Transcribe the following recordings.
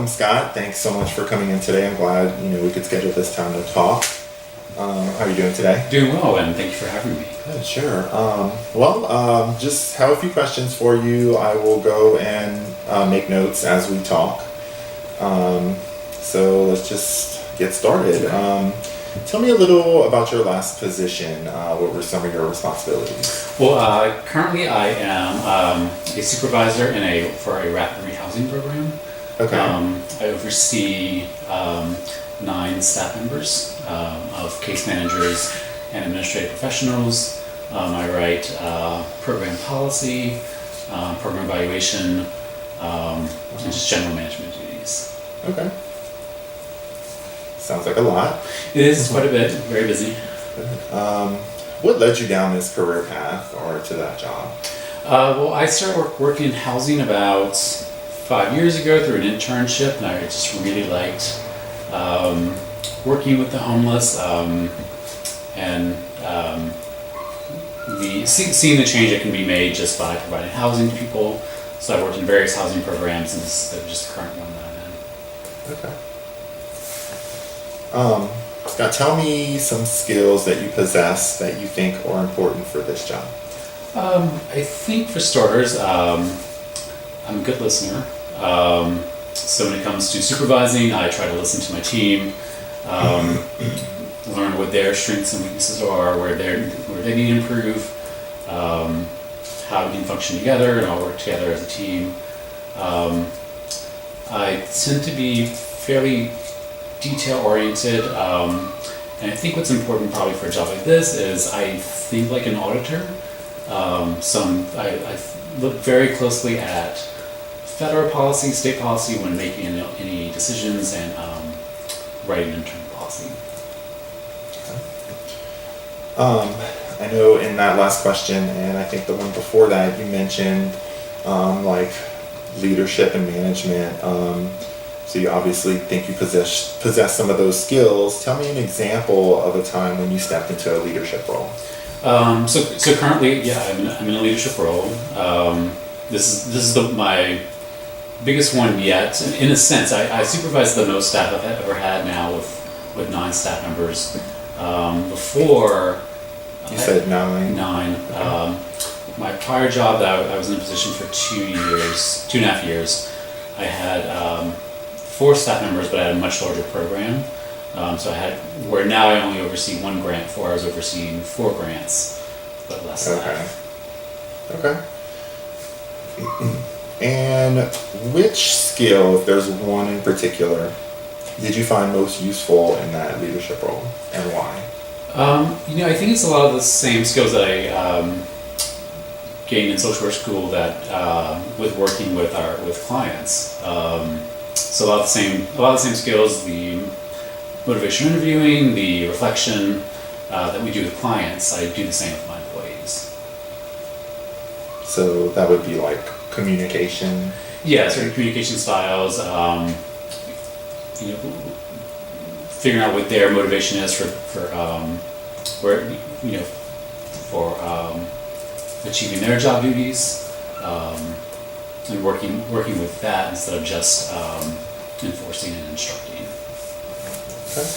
welcome, Scott. Thanks so much for coming in today. I'm glad we could schedule this time to talk. How are you doing today? Doing well, and thank you for having me. Good, sure. Just have a few questions for you. I will go and make notes as we talk. So let's just get started. Tell me a little about your last position. What were some of your responsibilities? Well, currently I am a supervisor for a rapid rehousing program. Okay. I oversee 9 staff members of case managers and administrative professionals. I write program policy, program evaluation, and just general management duties. Okay. Sounds like a lot. It is quite a bit, very busy. What led you down this career path or to that job? Well, I started working in housing about 5 years ago through an internship, and I just really liked working with the homeless and seeing the change that can be made just by providing housing to people. So I worked in various housing programs, and this is just the current one that I'm in. Okay. Scott, tell me some skills that you possess that you think are important for this job. I think for starters, I'm a good listener. So when it comes to supervising, I try to listen to my team, learn what their strengths and weaknesses are, where they need to improve, how we can function together and all work together as a team. I tend to be fairly detail-oriented, and I think what's important probably for a job like this is I think like an auditor. I look very closely at federal policy, state policy when making any decisions and writing internal policy. I know in that last question, and I think the one before that, you mentioned like leadership and management. So you obviously think you possess some of those skills. Tell me an example of a time when you stepped into a leadership role. So currently, yeah, I'm in a leadership role. This is my biggest one yet. In a sense, I supervise the most staff I've ever had now with 9 staff members. Before you said 9. 9. Okay. My prior job that I was in a position for 2.5 years. I had 4 staff members, but I had a much larger program. So where now I only oversee 1 grant, before I was overseeing 4 grants, but less staff. Okay. And which skill, if there's one in particular, did you find most useful in that leadership role, and why? I think it's a lot of the same skills that I gained in social work school that with working with clients. So a lot of the same skills, the motivation interviewing, the reflection that we do with clients, I do the same with my employees. So that would be like communication? Yeah, certain communication styles, figuring out what their motivation is for achieving their job duties, and working with that instead of just enforcing and instructing. Okay.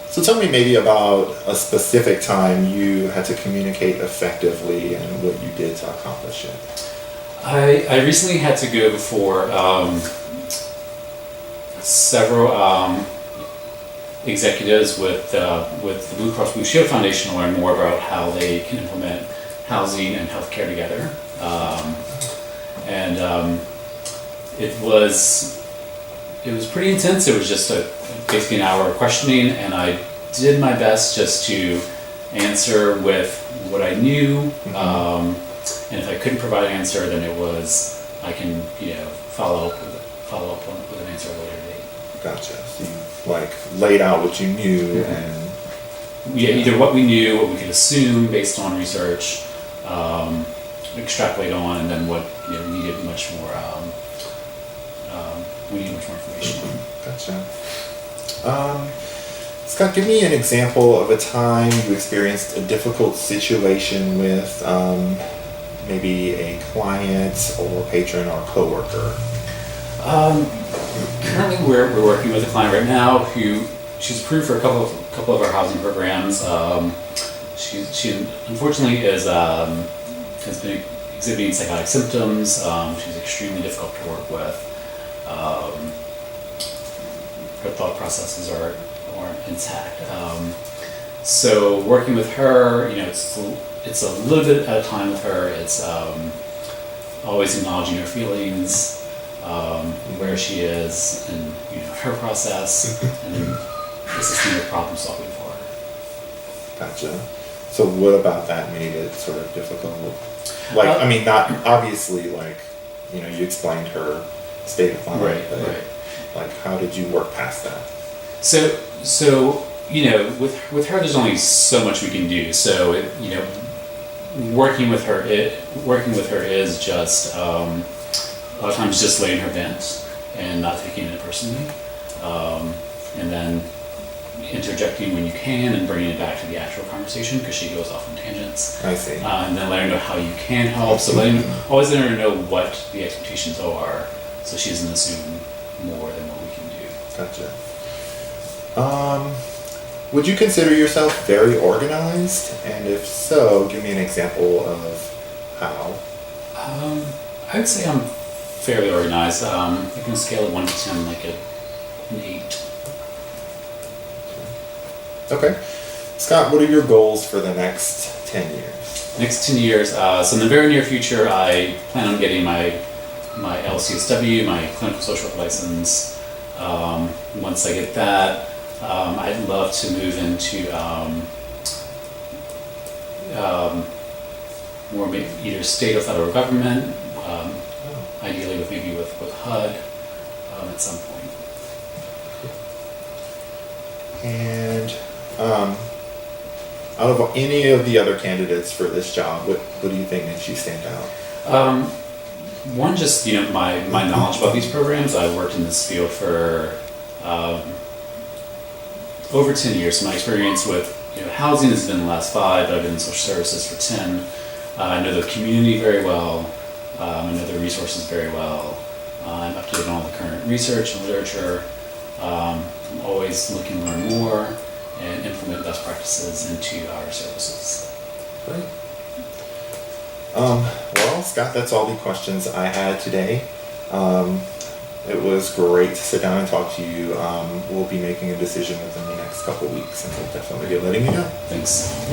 So tell me maybe about a specific time you had to communicate effectively and what you did to accomplish it. I recently had to go before several executives with the Blue Cross Blue Shield Foundation to learn more about how they can implement housing and healthcare together. It was pretty intense. It was just basically an hour of questioning, and I did my best just to answer with what I knew. And if I couldn't provide an answer, then it was I can follow up with an answer at a later date. Gotcha. So you laid out what you knew and either what we knew, what we could assume based on research, extrapolate on, and then what needed much more. We need much more information. Gotcha. Scott, give me an example of a time you experienced a difficult situation with maybe a client or patron or coworker? Currently, we're working with a client right now who she's approved for a couple of our housing programs. She unfortunately has been exhibiting psychotic symptoms. She's extremely difficult to work with. Her thought processes aren't intact. So working with her, it's a little bit at a time with her. It's always acknowledging her feelings, where she is, and her process, and then assisting with problem solving for her. Gotcha. So what about that made it sort of difficult? Like, I mean, not obviously, like, you explained her state of mind, but like, how did you work past that? So with her, there's only so much we can do. So working with her is just a lot of times just letting her vent and not taking it personally, and then interjecting when you can and bringing it back to the actual conversation because she goes off on tangents. I see. And then letting her know how you can help. So always letting her know what the expectations are, so she doesn't assume more than what we can do. Gotcha. Would you consider yourself very organized? And if so, give me an example of how. I would say I'm fairly organized. Like on a scale of 1 to 10, like an 8. Okay. Scott, what are your goals for the next 10 years? Next 10 years, so in the very near future, I plan on getting my LCSW, my clinical social work license. Once I get that, I'd love to move into more maybe either state or federal government, ideally with HUD at some point. And out of any of the other candidates for this job, what do you think makes you stand out? One, just my knowledge about these programs. I've worked in this field for over 10 years. So my experience with housing has been the last 5, but I've been in social services for 10. I know the community very well. I know the resources very well. I'm up to date on all the current research and literature. I'm always looking to learn more and implement best practices into our services. Great. Well, Scott, that's all the questions I had today. It was great to sit down and talk to you. We'll be making a decision within the next couple weeks, and we'll definitely be letting you know. Thanks.